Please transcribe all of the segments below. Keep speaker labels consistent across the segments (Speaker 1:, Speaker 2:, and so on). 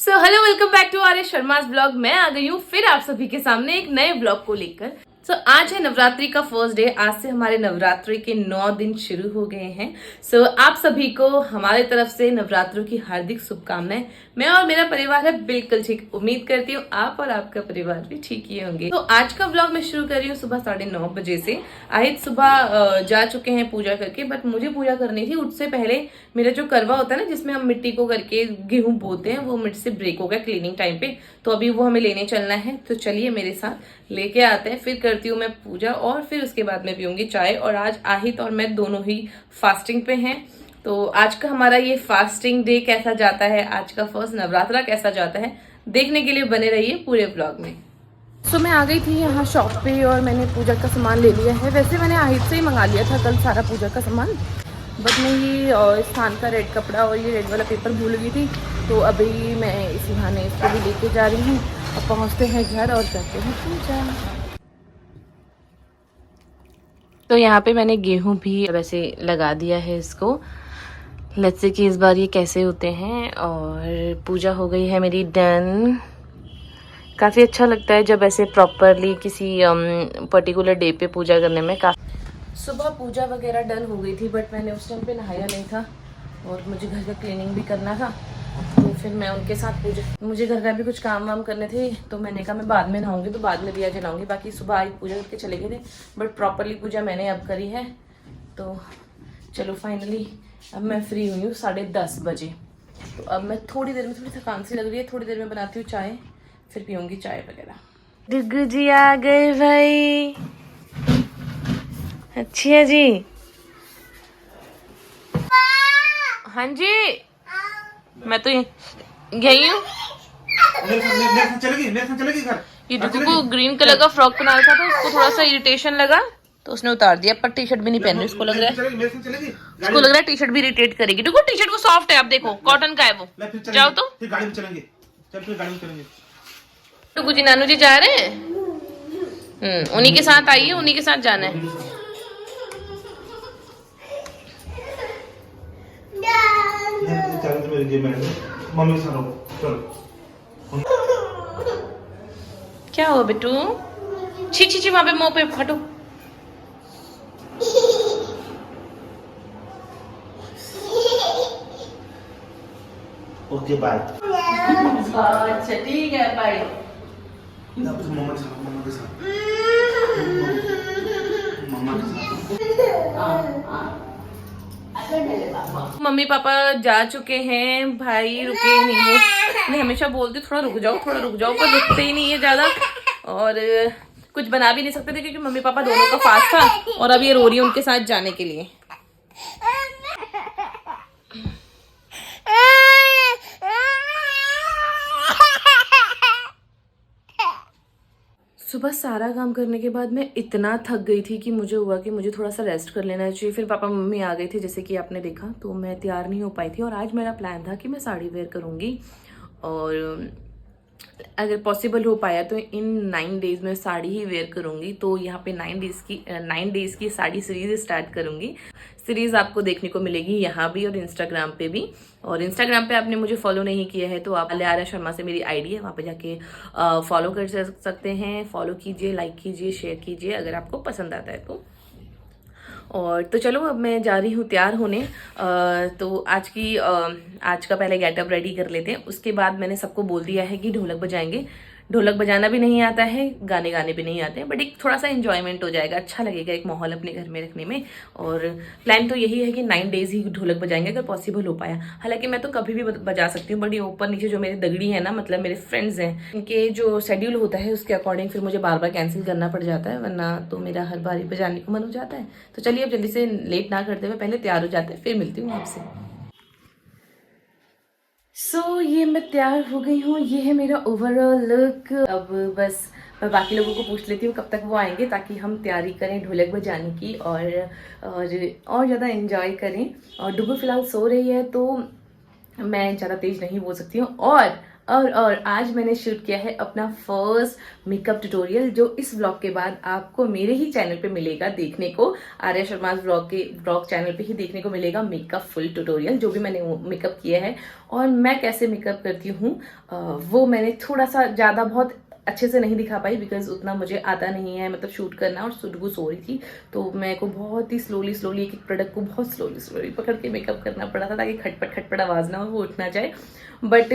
Speaker 1: So hello, welcome back to Arya Sharma's blog. मैं आ गई हूँ फिर आप सभी के सामने एक नए ब्लॉग को लेकर। आज है नवरात्रि का फर्स्ट डे। आज से हमारे नवरात्रि के 9 दिन शुरू हो गए हैं। आप सभी को हमारे तरफ से नवरात्रों की हार्दिक शुभकामनाएं। मैं और मेरा परिवार है बिल्कुल ठीक। उम्मीद करती हूँ आप और आपका परिवार भी ठीक ही होंगे। तो आज का ब्लॉग मैं शुरू कर रही हूँ सुबह 9:30 बजे से। आहित सुबह जा चुके हैं पूजा करके, बट मुझे पूजा करनी थी। उससे पहले मेरा जो करवा होता है ना, जिसमें हम मिट्टी को करके गेहूं बोते हैं, वो मिट्टी से ब्रेक हो गया क्लीनिंग टाइम पे। तो अभी वो हमें लेने चलना है। तो चलिए मेरे साथ लेके आते हैं। फिर करती हूँ मैं पूजा और फिर उसके बाद मैं पीऊंगी चाय। और आज आहित और मैं दोनों ही फास्टिंग पे हैं। तो आज का हमारा ये फास्टिंग डे कैसा जाता है, आज का फर्स्ट नवरात्रा कैसा जाता है, देखने के लिए बने रहिए पूरे ब्लॉग में। मैं आ गई थी यहाँ शॉप पे और मैंने पूजा का सामान ले लिया है। वैसे मैंने आहित से ही मंगा लिया था कल सारा पूजा का सामान, बट मैं ये स्थान का रेड कपड़ा और ये रेड वाला पेपर भूल गई थी। तो अभी मैं इसी बहाने इसको भी लेके जा रही हूँ। अब पहुँचते हैं घर और करते हैं पूजा। तो यहाँ पे मैंने गेहूं भी वैसे लगा दिया है इसको। लेट्स सी कि इस बार ये कैसे होते हैं। और पूजा हो गई है मेरी डन। काफ़ी अच्छा लगता है जब ऐसे प्रॉपरली किसी पर्टिकुलर डे पे पूजा करने में। सुबह पूजा वगैरह डन हो गई थी, बट मैंने उस टाइम पे नहाया नहीं था और मुझे घर का क्लीनिंग भी करना था। तो फिर मैं उनके साथ मुझे घर का भी कुछ काम वाम करने थे। तो मैंने कहा मैं बाद में नहाऊंगी, तो बाद में दिया जलाऊंगी। बाकी सुबह आज पूजा करके चले गए थे, बट प्रॉपरली पूजा मैंने अब करी है। तो चलो फाइनली अब मैं फ्री हुई हूँ 10:30 बजे। तो अब मैं थोड़ी देर में, थोड़ी थकान सी लग रही है, थोड़ी देर में बनाती हूँ चाय, फिर पीऊँगी चाय वगैरह। डुगू जी आ गए भाई। अच्छी है जी। हाँ जी, मैं तो यही हूँ। ये डुगू को ग्रीन कलर का फ्रॉक पहना था, तो उसको थोड़ा सा इरिटेशन लगा तो उसने उतार दिया। पर टी शर्ट भी नहीं पहन रही, उसको लग रहा है टी शर्ट भी इरिटेट करेगी। डुगू टी शर्ट वो सॉफ्ट है, आप देखो कॉटन का है वो। जाओ तो गाड़ी में चलेंगे। डुगू जी नानू जी जा रहे हैं। उन्हीं के साथ आइए, उन्हीं के साथ जाना है। मम्मी क्या हुआ बेटू? छी छी छी, वहां पे मुंह पे फटो।
Speaker 2: Okay bye.
Speaker 1: अच्छा ठीक है, बाय।
Speaker 2: मम्मा के साथ
Speaker 1: मम्मी पापा जा चुके हैं, भाई रुके नहीं हो। मैं हमेशा बोलती थोड़ा रुक जाओ, थोड़ा रुक जाओ, पर रुकते ही नहीं है ज्यादा। और कुछ बना भी नहीं सकते थे क्योंकि मम्मी पापा दोनों का फास्ट था। और अब ये रो रही है उनके साथ जाने के लिए। सुबह सारा काम करने के बाद मैं इतना थक गई थी कि मुझे हुआ कि मुझे थोड़ा सा रेस्ट कर लेना चाहिए। फिर पापा मम्मी आ गए थे, जैसे कि आपने देखा। तो मैं तैयार नहीं हो पाई थी। और आज मेरा प्लान था कि मैं साड़ी वेयर करूँगी, और अगर पॉसिबल हो पाया तो इन 9 डेज में साड़ी ही वेयर करूँगी। तो यहाँ पे 9 डेज की साड़ी सीरीज स्टार्ट करूँगी। सीरीज आपको देखने को मिलेगी यहाँ भी और इंस्टाग्राम पे भी। और इंस्टाग्राम पे आपने मुझे फॉलो नहीं किया है तो आप आर्या शर्मा से मेरी आईडी है, वहाँ पे जाके फॉलो कर सकते हैं। फॉलो कीजिए, लाइक कीजिए, शेयर कीजिए अगर आपको पसंद आता है तो। और तो चलो अब मैं जा रही हूँ तैयार होने। तो आज का पहले गेटअप रेडी कर लेते हैं। उसके बाद मैंने सबको बोल दिया है कि ढोलक बजाएंगे। ढोलक बजाना भी नहीं आता है, गाने गाने भी नहीं आते हैं, बट एक थोड़ा सा एंजॉयमेंट हो जाएगा, अच्छा लगेगा एक माहौल अपने घर में रखने में। और प्लान तो यही है कि 9 डेज ही ढोलक बजाएंगे अगर पॉसिबल हो पाया। हालांकि मैं तो कभी भी बजा सकती हूँ, बट ये ऊपर नीचे जो मेरे दगड़ी है ना, मतलब मेरे फ्रेंड्स हैं, इनके जो शेड्यूल होता है उसके अकॉर्डिंग फिर मुझे बार बार कैंसिल करना पड़ जाता है, वरना तो मेरा हर बार ही बजाने को मन हो जाता है। तो चलिए अब जल्दी से लेट ना करते हुए पहले तैयार हो जाते हैं, फिर मिलती हूँ आपसे। ये मैं तैयार हो गई हूँ। ये है मेरा ओवरऑल लुक। अब बस मैं बाकी लोगों को पूछ लेती हूँ कब तक वो आएंगे, ताकि हम तैयारी करें ढोलक बजाने की और ज़्यादा एंजॉय करें। और डुगू फिलहाल सो रही है तो मैं ज़्यादा तेज़ नहीं बोल सकती हूँ। और और आज मैंने शूट किया है अपना फर्स्ट मेकअप ट्यूटोरियल, जो इस व्लॉग के बाद आपको मेरे ही चैनल पे मिलेगा देखने को। आर्या शर्मा व्लॉग चैनल पे ही देखने को मिलेगा मेकअप फुल ट्यूटोरियल, जो भी मैंने मेकअप किया है और मैं कैसे मेकअप करती हूँ। वो मैंने थोड़ा सा ज़्यादा बहुत अच्छे से नहीं दिखा पाई बिकॉज उतना मुझे आता नहीं है, मतलब शूट करना, और सुडगू सो रही थी तो मेरे को बहुत ही स्लोली एक प्रोडक्ट को बहुत स्लोली पकड़ के मेकअप करना पड़ा था ताकि खटपट आवाज़ ना हो, वो उठ ना जाए। बट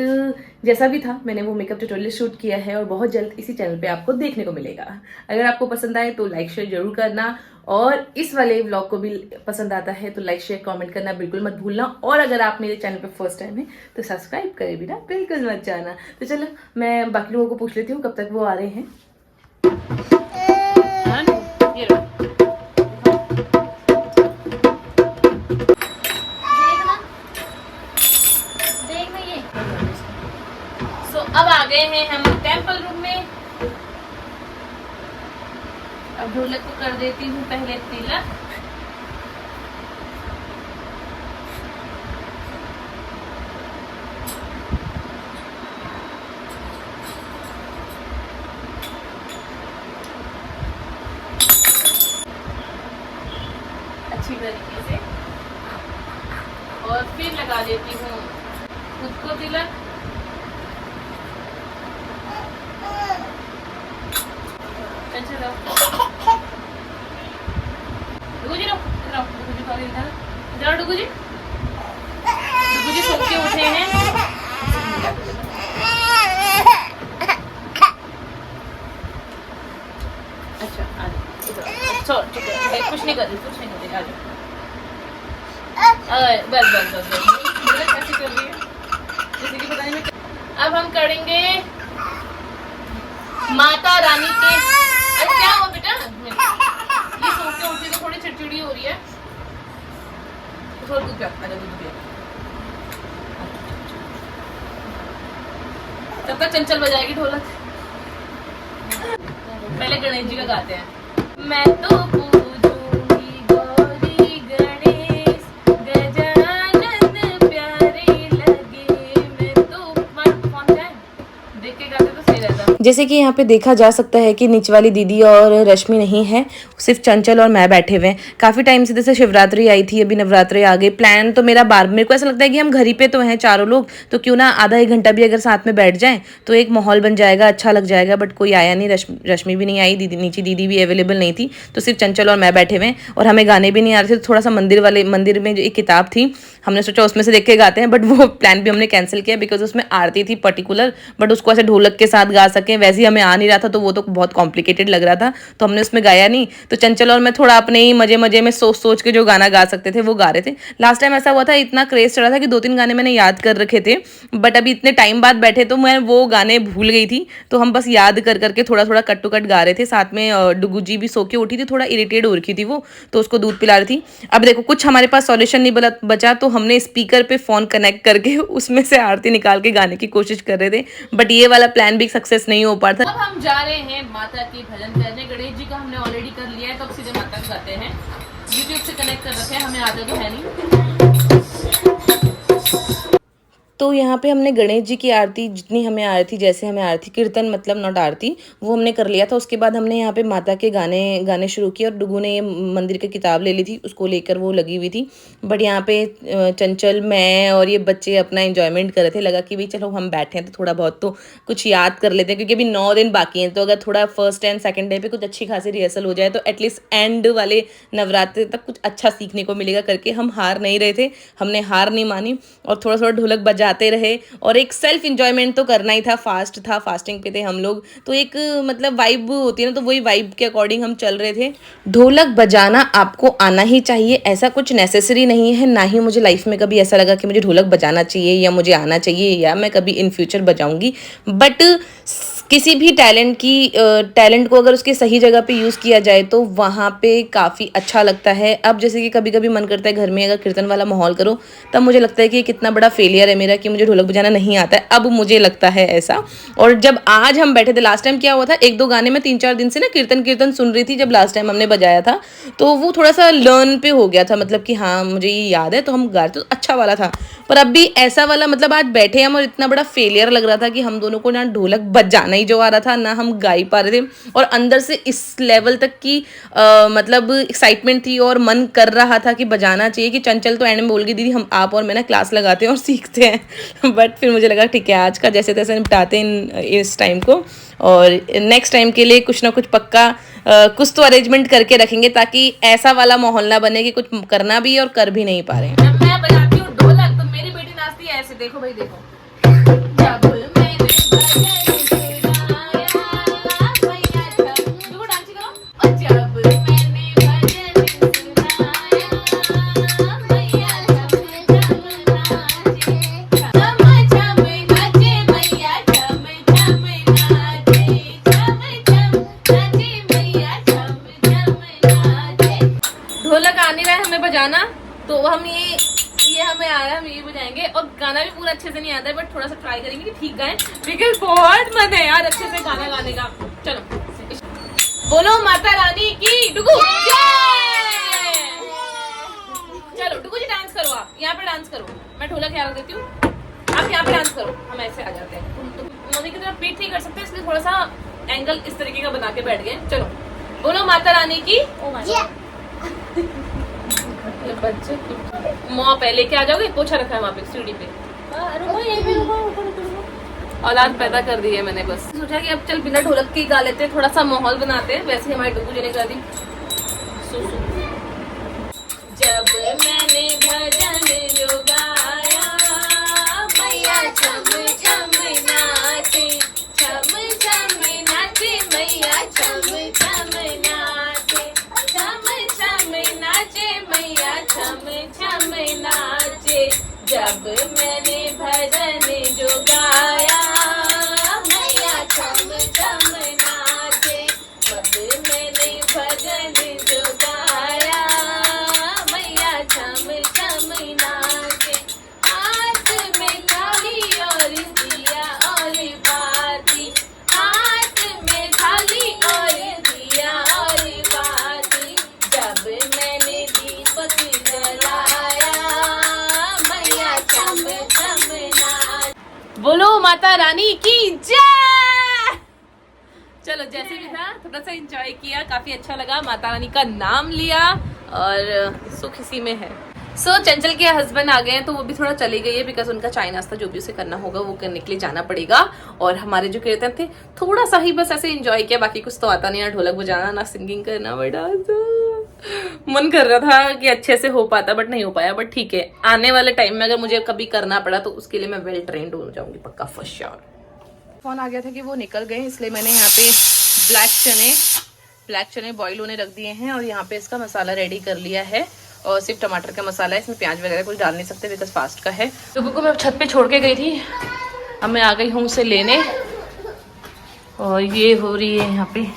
Speaker 1: जैसा भी था, मैंने वो मेकअप ट्यूटोरियल शूट किया है और बहुत जल्द इसी चैनल पे आपको देखने को मिलेगा। अगर आपको पसंद आए तो लाइक शेयर जरूर करना, और इस वाले व्लॉग को भी पसंद आता है तो लाइक शेयर कमेंट करना बिल्कुल मत भूलना। और अगर आप मेरे चैनल पे फर्स्ट टाइम है तो सब्सक्राइब करे बिना बिल्कुल मत जाना। तो चलो मैं बाकी लोगों को पूछ लेती हूँ कब तक वो आ रहे हैं। ये लो। अब आ गए हैं हम टेम्पल रूम में। अब ढोलक को कर देती हूँ पहले तिलक। अच्छी तरीके से, और फिर लगा देती हूँ खुद को तिलक। डुगू जी सो के उठे हैं। अच्छा कुछ नहीं कर रही आ जाओ। बस कैसे कर रही है जैसे कि पता नहीं। अब हम करेंगे माता रानी के। अरे क्या हुआ बेटा, ये सो के उठी तो थोड़ी चिड़चिड़ी हो रही है। थोड़ा दूध पिया, दूध पिया। तब तक चंचल बजाएगी ढोलक। पहले गणेश जी का गाते हैं। मैं तो पूजूंगी गौरी गणेश, गजानन प्यारे लगे। मैं तो फोन जाए देख के गाते तो सही रहता। जैसे कि यहाँ पे देखा जा सकता है कि नीचे वाली दीदी और रश्मि नहीं है, सिर्फ चंचल और मैं बैठे हुए हैं। काफ़ी टाइम से जैसे शिवरात्रि आई थी, अभी नवरात्रि आ गए। प्लान तो मेरा मेरे को ऐसा लगता है कि हम घर ही पे तो हैं चारों लोग, तो क्यों ना आधा एक घंटा भी अगर साथ में बैठ जाएं तो एक माहौल बन जाएगा, अच्छा लग जाएगा। बट कोई आया नहीं, रश्मि भी नहीं आई, नीचे दीदी भी अवेलेबल नहीं थी, तो सिर्फ चंचल और मैं बैठे हुए हैं। और हमें गाने भी नहीं आ रहे थे, तो थोड़ा सा मंदिर में जो एक किताब थी, हमने सोचा उसमें से देख के गाते हैं। बट वो प्लान भी हमने कैंसिल किया बिकॉज उसमें आरती थी पर्टिकुलर, बट उसको ऐसे ढोलक के साथ गा सकें वैसे ही हमें आ नहीं रहा था, तो वो तो बहुत कॉम्प्लिकेटेड लग रहा था, तो हमने उसमें गाया नहीं। तो चंचल और मैं थोड़ा अपने ही मजे में सोच के जो गाना गा सकते थे वो गा रहे थे। लास्ट टाइम ऐसा हुआ था, इतना क्रेज चढ़ा था कि 2-3 गाने मैंने याद कर रखे थे, बट अभी इतने टाइम बाद बैठे तो मैं वो गाने भूल गई थी, तो हम बस याद कर करके थोड़ा कट टू कट गा रहे थे। साथ में डुगू जी भी सो के उठी थी, थोड़ा इरिटेट हो रखी थी वो, तो उसको दूध पिला रही थी। अब देखो कुछ हमारे पास सॉल्यूशन नहीं बचा, तो हमने स्पीकर पे फोन कनेक्ट करके उसमें से आरती निकाल के गाने की कोशिश कर रहे थे, बट ये वाला प्लान भी सक्सेस नहीं हो पा था। अब हम जा रहे हैं माता की भजन करने। गणेश जी का हमने ऑलरेडी कर लिया है, तो अब सीधे माता को गाते हैं। यूट्यूब से कनेक्ट कर रखे हैं, हमें आता तो है नहीं। तो यहाँ पे हमने गणेश जी की आरती जितनी हमें आ रही थी, जैसे हमें आ रही थी कीर्तन, मतलब नॉट आरती, वो हमने कर लिया था। उसके बाद हमने यहाँ पे माता के गाने शुरू किए, और डुगू ने ये मंदिर की किताब ले ली थी, उसको लेकर वो लगी हुई थी। बट यहाँ पे चंचल, मैं और ये बच्चे अपना एंजॉयमेंट कर रहे थे। लगा कि भाई चलो हम बैठे हैं तो थोड़ा बहुत तो कुछ याद कर लेते हैं, क्योंकि अभी 9 दिन बाकी हैं, तो अगर थोड़ा फर्स्ट एंड सेकेंड डे पे कुछ अच्छी खासी रिहर्सल हो जाए तो एटलीस्ट एंड वाले नवरात्रि तक कुछ अच्छा सीखने को मिलेगा करके हम हार नहीं रहे थे। हमने हार नहीं मानी और थोड़ा ढोलक बजाते रहे, और एक सेल्फ इंजॉयमेंट तो करना ही था। फास्टिंग पे थे हम लोग, तो एक मतलब वाइब होती है ना, तो वही वाइब के अकॉर्डिंग हम चल रहे थे। ढोलक बजाना आपको आना ही चाहिए, ऐसा कुछ नेसेसरी नहीं है। ना ही मुझे लाइफ में कभी ऐसा लगा कि मुझे ढोलक बजाना चाहिए या मुझे आना चाहिए या मैं कभी इन फ्यूचर बजाऊंगी। बट किसी भी टैलेंट को अगर उसकी सही जगह पे यूज़ किया जाए तो वहाँ पे काफ़ी अच्छा लगता है। अब जैसे कि कभी कभी मन करता है घर में अगर कीर्तन वाला माहौल करो, तब मुझे लगता है कि कितना बड़ा फेलियर है मेरा कि मुझे ढोलक बजाना नहीं आता है। अब मुझे लगता है ऐसा। और जब आज हम बैठे थे, लास्ट टाइम क्या हुआ था, 1-2 गाने में 3-4 दिन से ना कीर्तन सुन रही थी जब लास्ट टाइम हमने बजाया था, तो वो थोड़ा सा लर्न पे हो गया था, मतलब कि हाँ मुझे ये याद है, तो हम गा रहे थे, तो अच्छा वाला था। पर अब भी ऐसा वाला मतलब आज बैठे हम और इतना बड़ा फेलियर लग रहा था कि हम दोनों को ना ढोलक बजाना ही जो आ रहा था ना हम गा ही पा रहे थे, और अंदर से इस लेवल तक की मतलब एक्साइटमेंट थी और मन कर रहा था कि बजाना चाहिए कि चंचल तो एंड में बोल गई दीदी हम आप और मैं ना क्लास लगाते हैं और सीखते हैं बट फिर मुझे लगा ठीक है आज का जैसे तैसे निपटाते हैं इस टाइम को, और नेक्स्ट टाइम के लिए कुछ ना कुछ पक्का कुछ तो अरेंजमेंट करके रखेंगे ताकि ऐसा वाला माहौल ना बने कि कुछ करना भी और कर भी नहीं पा रहे हैं। मैं बजाती हूँ ढोलक तो मेरी बेटी नाचती है ऐसे, देखो भाई देखो। जब मैंने भजन सुनाया, भैया जब, देखो डांस करो। और जब मैंने भजन सुनाया, भैया जब जब नाचे, झम झम नाचे भैया झम झम नाचे, झम झम नाचे भैया झम झम नाचे। ढोलक आने रहा है हमें बजाना, तो हम ये हमें आ रहा है, हम ये बजाएंगे, और गाना भी पूरा अच्छे से नहीं आता है बट थोड़ा सा ट्राई करेंगे कि ठीक गाएं, बिकॉज बहुत मन है यार अच्छे से गाना गाने का। चलो बोलो माता रानी की डुगू जय। चलो डुगू जी डांस करो, आप यहाँ पे डांस करो, मैं ढोलक यहाँ रख देती हूँ, आप यहाँ पे डांस करो, हम ऐसे आ जाते हैं। मोदी की तरफ पीठ नहीं कर सकते इसलिए थोड़ा सा एंगल इस तरीके का बना के बैठ गए। चलो बोलो माता रानी की बच्चे मॉ पे लेके आ जाओगे, पोछा रखा है वहाँ पे सीढ़ी पे, औलाद पैदा कर दी है मैंने, बस सोचा कि अब चल बिना ढोलक के गा लेते हैं, थोड़ा सा माहौल बनाते हैं, वैसे ही हमारी डुगू जी ने कर दी। जब मैंने भजन जो गाया, मैया झम झम नाचे, झम झम नाचे मैया झम झम नाचे, झम झम नाचे मैया झम झम नाचे। जब मैंने भजन जो गाया, मैया झम झम नाचे, जब मैंने भजन जो गाया, मैया झम झम नाचे। हाथ में थाली और दिया और बाती, हाथ में थाली और दिया और बाती, जब मैंने दीपक जलाया, मैया झम झम नाच। बोलो माता रानी की जय। चलो जैसे भी था थोड़ा सा एंजॉय किया, काफी अच्छा लगा, माता रानी का नाम लिया और सुख इसी में है। चंचल के हस्बैंड आ गए हैं तो वो भी थोड़ा चली गई है बिकॉज उनका चाय नाश्ता जो भी उसे करना होगा वो करने के लिए जाना पड़ेगा, और हमारे जो कीर्तन थे थोड़ा सा ही बस ऐसे एंजॉय किया, बाकी कुछ तो आता नहीं, ना ढोलक बजाना ना सिंगिंग करना, बड़ा मन कर रहा था कि अच्छे से हो पाता बट नहीं हो पाया, बट ठीक है आने वाले टाइम में अगर मुझे कभी करना पड़ा तो उसके लिए मैं वेल ट्रेंड हो जाऊंगी पक्का फॉर श्योर। फोन आ गया था कि वो निकल गए, इसलिए मैंने यहाँ पे ब्लैक चने बॉईल होने रख दिए हैं, और यहाँ पे इसका मसाला रेडी कर लिया है, और सिर्फ टमाटर का मसाला है, इसमें प्याज वगैरह कुछ डाल नहीं सकते बिकॉज फास्ट का है। डुगू को मैं छत पे छोड़ के गई थी, अब मैं आ गई हूँ उसे लेने, और ये हो रही है यहाँ पे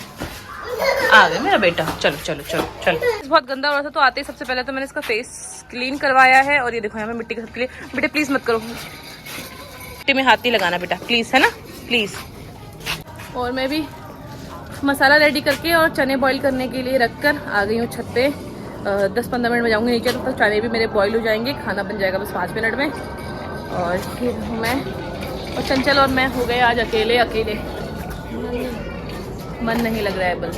Speaker 1: आ गया मेरा बेटा। चलो चलो चलो चलो, बहुत गंदा हो रहा था तो आते ही सबसे पहले तो मैंने इसका फेस क्लीन करवाया है, और ये देखो यहाँ पे मिट्टी के साथ के लिए, बेटा प्लीज मत करो, मिट्टी में हाथ नहीं लगाना बेटा प्लीज, है ना प्लीज। और मैं भी मसाला रेडी करके और चने बॉईल करने के लिए रखकर आ गई हूँ छत पे। 10-15 मिनट में जाऊँगी नीचे, तो चने भी मेरे बॉईल हो जाएंगे, खाना बन जाएगा बस 5 मिनट में, और फिर मैं और चंचल और मैं हो गए आज अकेले मन नहीं लग रहा है बस।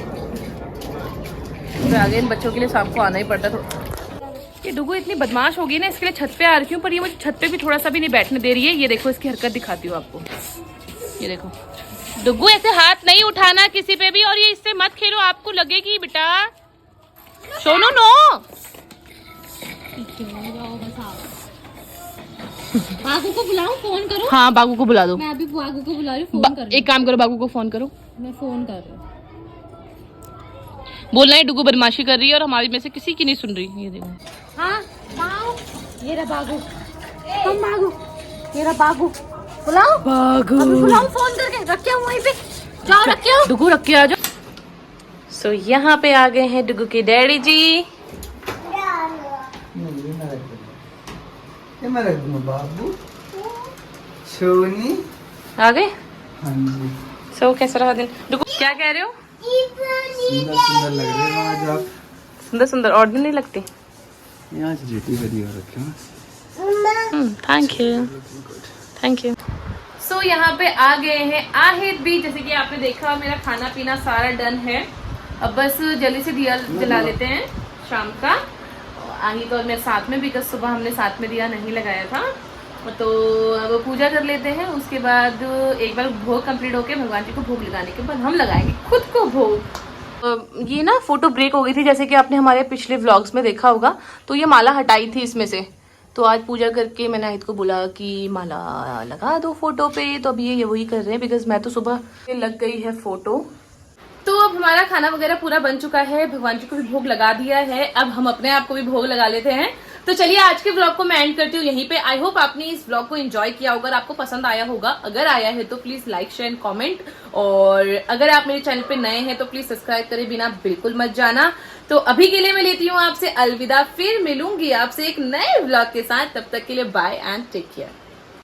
Speaker 1: तो आगे इन बच्चों के लिए शाम को आना ही पड़ता था। ये डुगू इतनी बदमाश होगी ना, इसके लिए छत पे आ रही हूँ, पर ये मुझे छत पे भी थोड़ा सा भी नहीं बैठने दे रही है। ये देखो इसकी हरकत दिखाती हूँ आपको, ये देखो डुगू ऐसे हाथ नहीं उठाना किसी पे भी, और ये इससे मत खेलो आपको लगेगी बेटा, सोनू नो।
Speaker 3: बागू को बुलाऊं, फोन करो।
Speaker 1: हाँ बागू को बुला दो,
Speaker 3: मैं अभी बागू को बुला रही हूँ, फोन कर।
Speaker 1: एक काम करो बागू को फोन करो,
Speaker 3: मैं फोन कर रही हूँ।
Speaker 1: बोलना है डुगू बदमाशी कर रही है और हमारी में से किसी की नहीं सुन रही। ये देखो
Speaker 3: हाँ ये रहा बागू, तुम बागू, ये रहा बागू, बुलाओ बागू, अभी बुलाओ फोन करके, रखे हो वहीं पे, जाओ रखे हो,
Speaker 1: डुगू रख के आ जाओ। सो यहाँ पे आ गए हैं डुगू के डैडी जी।
Speaker 4: मैं रख दूंगा बाबू, सोनी
Speaker 1: आ गए।
Speaker 4: हाँ जी,
Speaker 1: सो कैसा रहा दिन डुगू, क्या कह रहे हो?
Speaker 4: सुंदर सुंदर लग रहे हो आज आप,
Speaker 1: सुंदर सुंदर, और दिन नहीं लगती।
Speaker 4: यहाँ ड्यूटी करी हो रखे हो।
Speaker 1: Thank you thank you. So यहाँ पे आ गए हैं आहिद भी, जैसे कि आपने देखा मेरा खाना पीना सारा डन है। अब बस जल्दी से दिया जला लेते हैं शाम का। आहिद और मैं साथ में, बिकॉज सुबह हमने साथ में दिया नहीं लगाया था। तो अब पूजा कर लेते हैं, उसके बाद एक बार भोग कंप्लीट होके भगवान जी को भोग लगाने के बाद हम लगाएंगे खुद को भोग। ये ना फोटो ब्रेक हो गई थी, जैसे कि आपने हमारे पिछले व्लॉग्स में देखा होगा। तो ये माला हटाई थी इसमें से, तो आज पूजा करके मैंने आहिद को बोला कि माला लगा दो फोटो पे। तो अब ये वही कर रहे हैं, बिकॉज मैं तो सुबह लग गई है फोटो। तो अब हमारा खाना वगैरह पूरा बन चुका है, भगवान जी को भी भोग लगा दिया है। अब हम अपने आप को भी भोग लगा लेते हैं। तो चलिए आज के व्लॉग को मैं एंड करती हूँ यहीं पे। आई होप आपने इस व्लॉग को एंजॉय किया होगा, आपको पसंद आया होगा। अगर आया है तो please like share and comment, और अगर आप मेरे चैनल पे नए हैं तो प्लीज सब्सक्राइब करे बिना बिल्कुल मत जाना। तो अभी के लिए मैं लेती हूँ आपसे अलविदा, फिर मिलूंगी आपसे एक नए व्लॉग के साथ। तब तक के लिए बाय एंड टेक केयर।